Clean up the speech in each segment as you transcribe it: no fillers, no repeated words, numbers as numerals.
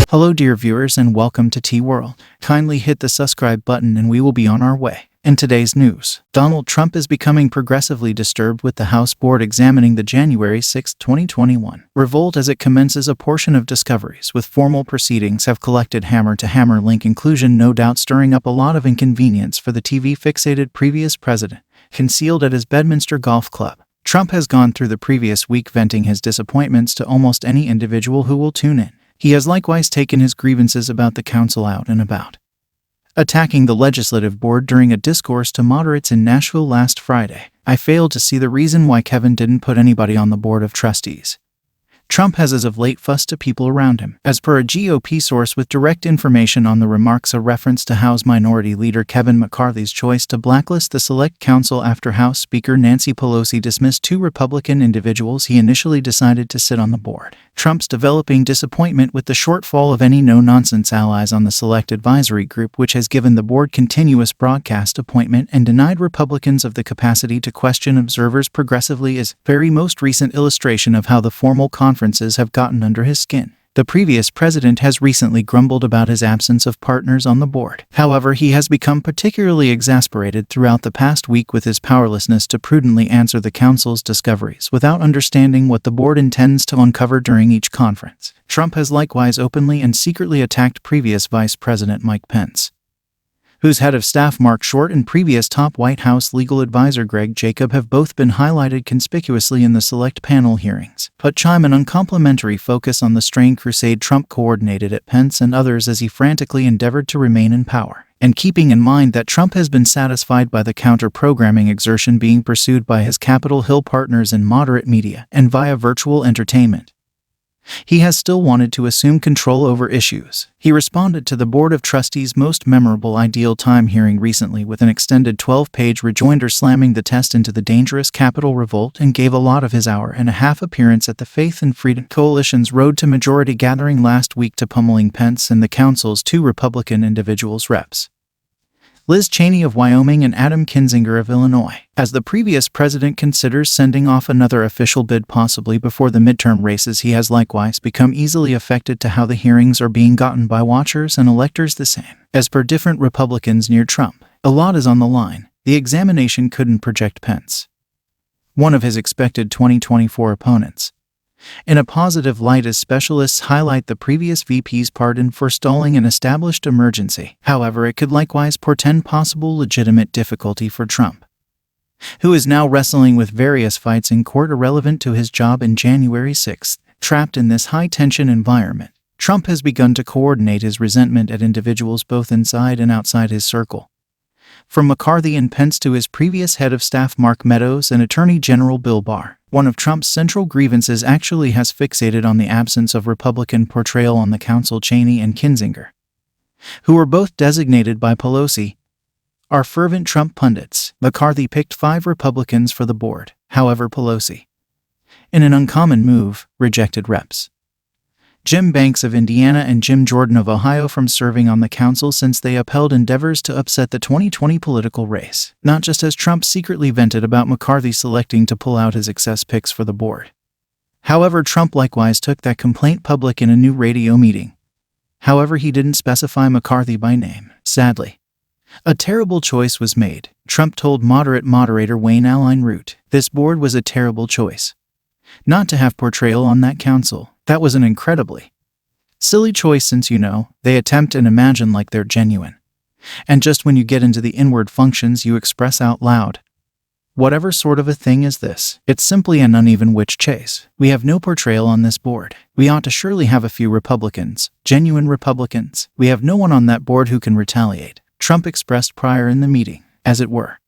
Hello dear viewers and welcome to T-World. Kindly hit the subscribe button and we will be on our way. In today's news, Donald Trump is becoming progressively disturbed with the House board examining the January 6, 2021 revolt as it commences a portion of discoveries with formal proceedings have collected hammer-to-hammer link inclusion, no doubt stirring up a lot of inconvenience for the TV-fixated previous president, concealed at his Bedminster Golf Club. Trump has gone through the previous week venting his disappointments to almost any individual who will tune in. He has likewise taken his grievances about the council out and about, attacking the legislative board during a discourse to moderates in Nashville last Friday. I failed to see the reason why Kevin didn't put anybody on the board of trustees. Trump has as of late fussed to people around him. As per a GOP source with direct information on the remarks, a reference to House Minority Leader Kevin McCarthy's choice to blacklist the Select Council after House Speaker Nancy Pelosi dismissed two Republican individuals he initially decided to sit on the board. Trump's developing disappointment with the shortfall of any no-nonsense allies on the Select Advisory Group, which has given the board continuous broadcast appointment and denied Republicans of the capacity to question observers progressively, is very most recent illustration of how the formal conferences have gotten under his skin. The previous president has recently grumbled about his absence of partners on the board. However, he has become particularly exasperated throughout the past week with his powerlessness to prudently answer the council's discoveries without understanding what the board intends to uncover during each conference. Trump has likewise openly and secretly attacked previous Vice President Mike Pence, whose head of staff Mark Short and previous top White House legal advisor Greg Jacob have both been highlighted conspicuously in the select panel hearings, but chime an uncomplimentary focus on the strained crusade Trump coordinated at Pence and others as he frantically endeavored to remain in power. And keeping in mind that Trump has been satisfied by the counter-programming exertion being pursued by his Capitol Hill partners in moderate media and via virtual entertainment, he has still wanted to assume control over issues. He responded to the Board of Trustees' most memorable Ideal Time hearing recently with an extended 12-page rejoinder slamming the test into the dangerous Capitol revolt and gave a lot of his hour-and-a-half appearance at the Faith and Freedom Coalition's Road to Majority gathering last week to pummeling Pence and the council's two Republican individuals, Reps. Liz Cheney of Wyoming and Adam Kinzinger of Illinois, as the previous president considers sending off another official bid possibly before the midterm races. He has likewise become easily affected to how the hearings are being gotten by watchers and electors the same. As per different Republicans near Trump, a lot is on the line. The examination couldn't project Pence, one of his expected 2024 opponents, in a positive light, as specialists highlight the previous VP's part in forestalling an established emergency. However, it could likewise portend possible legitimate difficulty for Trump, who is now wrestling with various fights in court irrelevant to his job in January 6. Trapped in this high-tension environment, Trump has begun to coordinate his resentment at individuals both inside and outside his circle, from McCarthy and Pence to his previous head of staff Mark Meadows and Attorney General Bill Barr. One of Trump's central grievances actually has fixated on the absence of Republican portrayal on the council. Cheney and Kinzinger, who were both designated by Pelosi, are fervent Trump pundits. McCarthy picked 5 Republicans for the board. However, Pelosi, in an uncommon move, rejected Reps. Jim Banks of Indiana and Jim Jordan of Ohio from serving on the council since they upheld endeavors to upset the 2020 political race, not just as Trump secretly vented about McCarthy selecting to pull out his excess picks for the board. However, Trump likewise took that complaint public in a new radio meeting. However, he didn't specify McCarthy by name. Sadly, a terrible choice was made. Trump told moderate moderator Wayne Allyn Root, "This board was a terrible choice. Not to have portrayal on that council. That was an incredibly silly choice since, they attempt and imagine like they're genuine. And just when you get into the inward functions you express out loud. Whatever sort of a thing is this? It's simply an uneven witch chase. We have no portrayal on this board. We ought to surely have a few Republicans, genuine Republicans. We have no one on that board who can retaliate," Trump expressed prior in the meeting, as it were.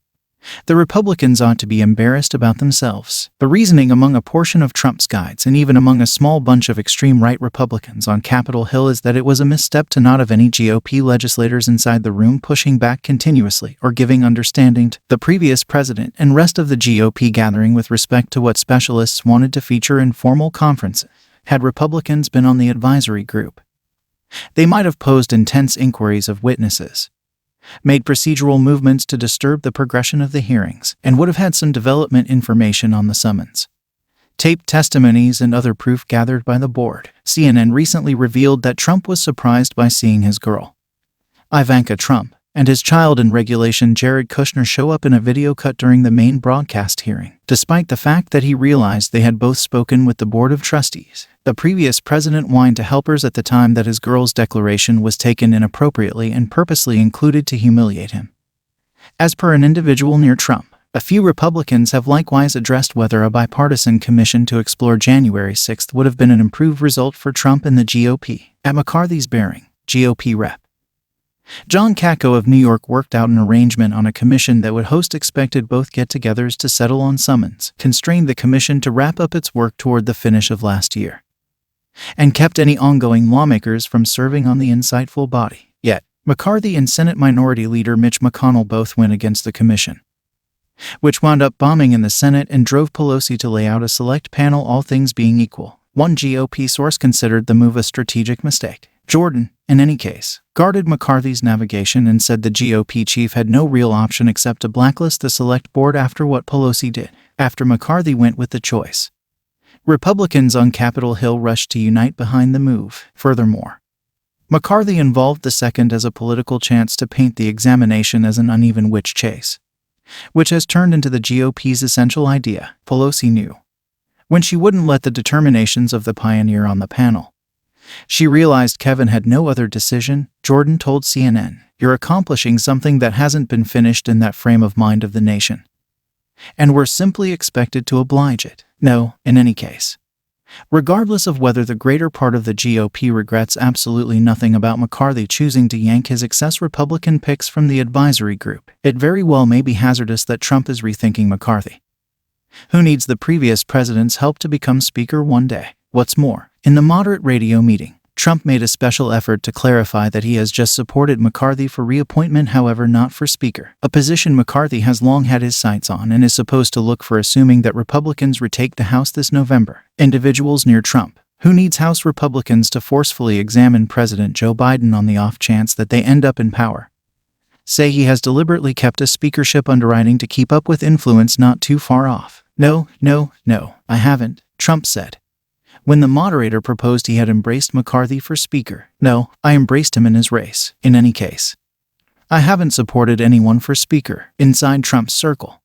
The Republicans ought to be embarrassed about themselves. The reasoning among a portion of Trump's guides and even among a small bunch of extreme right Republicans on Capitol Hill is that it was a misstep to not have any GOP legislators inside the room pushing back continuously or giving understanding to the previous president and rest of the GOP gathering with respect to what specialists wanted to feature in formal conferences. Had Republicans been on the advisory group, they might have posed intense inquiries of witnesses, made procedural movements to disturb the progression of the hearings, and would have had some development information on the summons. taped testimonies, and other proof gathered by the board. CNN recently revealed that Trump was surprised by seeing his girl, Ivanka Trump, and his child in regulation Jared Kushner show up in a video cut during the main broadcast hearing, despite the fact that he realized they had both spoken with the Board of Trustees. The previous president whined to helpers at the time that his girl's declaration was taken inappropriately and purposely included to humiliate him. As per an individual near Trump, a few Republicans have likewise addressed whether a bipartisan commission to explore January 6th would have been an improved result for Trump and the GOP. At McCarthy's bearing, GOP Rep. John Kakko of New York worked out an arrangement on a commission that would host expected both get-togethers to settle on summons, constrained the commission to wrap up its work toward the finish of last year, and kept any ongoing lawmakers from serving on the insightful body. Yet, McCarthy and Senate Minority Leader Mitch McConnell both went against the commission, which wound up bombing in the Senate and drove Pelosi to lay out a select panel, all things being equal. One GOP source considered the move a strategic mistake. Jordan, in any case, guarded McCarthy's navigation and said the GOP chief had no real option except to blacklist the select board after what Pelosi did. After McCarthy went with the choice, Republicans on Capitol Hill rushed to unite behind the move. Furthermore, McCarthy involved the second as a political chance to paint the examination as an uneven witch chase, which has turned into the GOP's essential idea. Pelosi knew when she wouldn't let the determinations of the pioneer on the panel. She realized Kevin had no other decision. Jordan told CNN, "You're accomplishing something that hasn't been finished in that frame of mind of the nation, and we're simply expected to oblige it." No, in any case, regardless of whether the greater part of the GOP regrets absolutely nothing about McCarthy choosing to yank his excess Republican picks from the advisory group, it very well may be hazardous that Trump is rethinking McCarthy, who needs the previous president's help to become Speaker one day. What's more, in the moderate radio meeting, Trump made a special effort to clarify that he has just supported McCarthy for reappointment, however not for Speaker, a position McCarthy has long had his sights on and is supposed to look for, assuming that Republicans retake the House this November. Individuals near Trump, who needs House Republicans to forcefully examine President Joe Biden on the off chance that they end up in power, say he has deliberately kept a speakership underwriting to keep up with influence not too far off. No, I haven't, Trump said, when the moderator proposed he had embraced McCarthy for Speaker. No, I embraced him in his race. In any case, I haven't supported anyone for Speaker. Inside Trump's circle,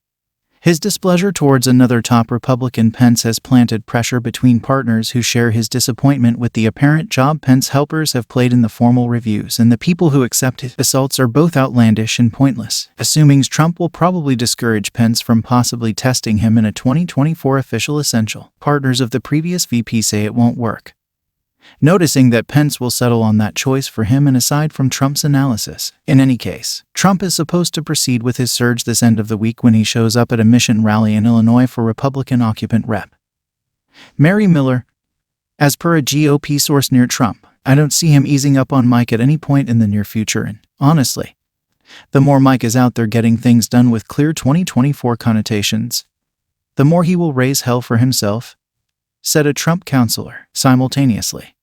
his displeasure towards another top Republican, Pence, has planted pressure between partners who share his disappointment with the apparent job Pence helpers have played in the formal reviews, and the people who accept his assaults are both outlandish and pointless. Assuming Trump will probably discourage Pence from possibly testing him in a 2024 official essential. Partners of the previous VP say it won't work, noticing that Pence will settle on that choice for him, and aside from Trump's analysis. In any case, Trump is supposed to proceed with his surge this end of the week when he shows up at a mission rally in Illinois for Republican occupant Rep. Mary Miller. As per a GOP source near Trump, I don't see him easing up on Mike at any point in the near future, and, honestly, the more Mike is out there getting things done with clear 2024 connotations, the more he will raise hell for himself, said a Trump counselor. Simultaneously,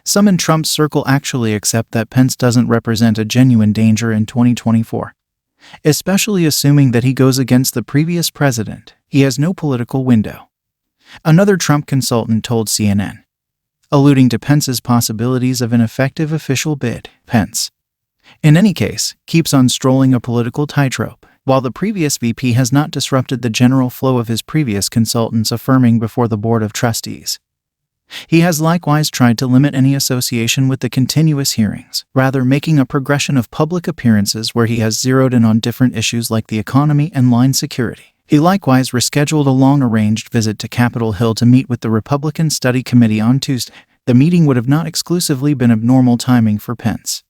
some in Trump's circle actually accept that Pence doesn't represent a genuine danger in 2024, especially assuming that he goes against the previous president. He has no political window, another Trump consultant told CNN, alluding to Pence's possibilities of an effective official bid. Pence, in any case, keeps on strolling a political tightrope. While the previous VP has not disrupted the general flow of his previous consultants affirming before the Board of Trustees, he has likewise tried to limit any association with the continuous hearings, rather making a progression of public appearances where he has zeroed in on different issues like the economy and line security. He likewise rescheduled a long-arranged visit to Capitol Hill to meet with the Republican Study Committee on Tuesday. The meeting would have not exclusively been abnormal timing for Pence,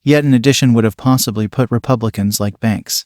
yet in addition would have possibly put Republicans like Banks,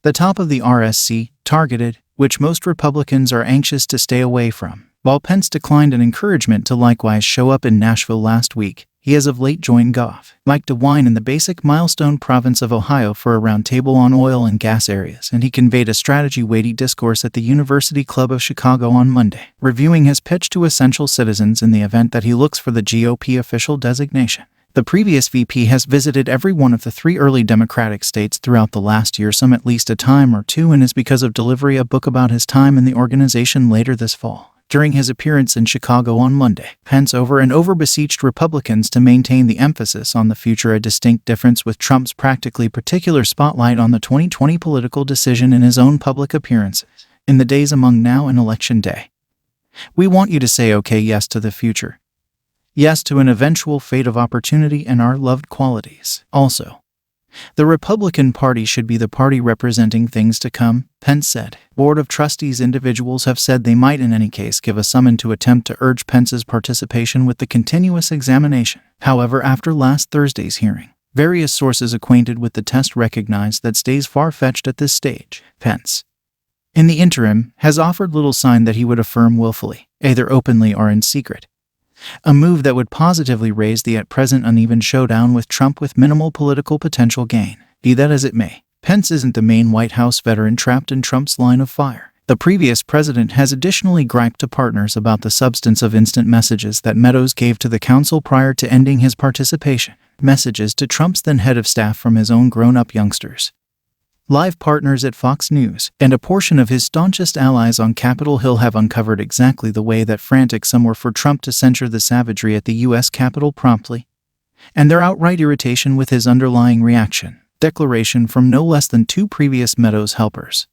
the top of the RSC, targeted, which most Republicans are anxious to stay away from. While Pence declined an encouragement to likewise show up in Nashville last week, he has of late joined Gov. Mike DeWine in the basic milestone province of Ohio for a roundtable on oil and gas areas, and he conveyed a strategy-weighty discourse at the University Club of Chicago on Monday, reviewing his pitch to essential citizens in the event that he looks for the GOP official designation. The previous VP has visited every one of the 3 early Democratic states throughout the last year, some at least a time or two, and is because of delivery a book about his time in the organization later this fall. During his appearance in Chicago on Monday, Pence over and over beseeched Republicans to maintain the emphasis on the future, a distinct difference with Trump's practically particular spotlight on the 2020 political decision in his own public appearances. In the days among now and Election Day, we want you to say okay, yes to the future. Yes to an eventual fate of opportunity and our loved qualities. Also, the Republican Party should be the party representing things to come, Pence said. Board of Trustees individuals have said they might in any case give a summons to attempt to urge Pence's participation with the continuous examination. However, after last Thursday's hearing, various sources acquainted with the test recognized that stays far-fetched at this stage. Pence, in the interim, has offered little sign that he would affirm willfully, either openly or in secret, a move that would positively raise the at present uneven showdown with Trump with minimal political potential gain. Be that as it may, Pence isn't the main White House veteran trapped in Trump's line of fire. The previous president has additionally griped to partners about the substance of instant messages that Meadows gave to the council prior to ending his participation. Messages to Trump's then head of staff from his own grown-up youngsters, live partners at Fox News, and a portion of his staunchest allies on Capitol Hill have uncovered exactly the way that frantic some were for Trump to censure the savagery at the U.S. Capitol promptly, and their outright irritation with his underlying reaction. Declaration from no less than two previous Meadows helpers,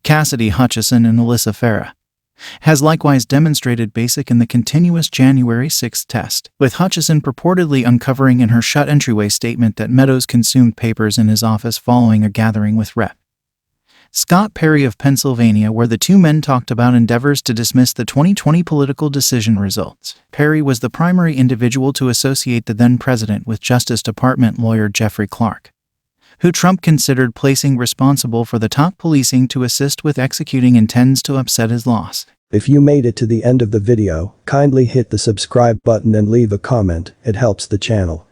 Cassidy Hutchison and Alyssa Farah, has likewise demonstrated basic in the continuous January 6th test, with Hutchison purportedly uncovering in her shut entryway statement that Meadows consumed papers in his office following a gathering with Rep. Scott Perry of Pennsylvania, where the two men talked about endeavors to dismiss the 2020 political decision results. Perry was the primary individual to associate the then-president with Justice Department lawyer Jeffrey Clark, who Trump considered placing responsible for the top policing to assist with executing intends to upset his loss. If you made it to the end of the video, kindly hit the subscribe button and leave a comment, it helps the channel.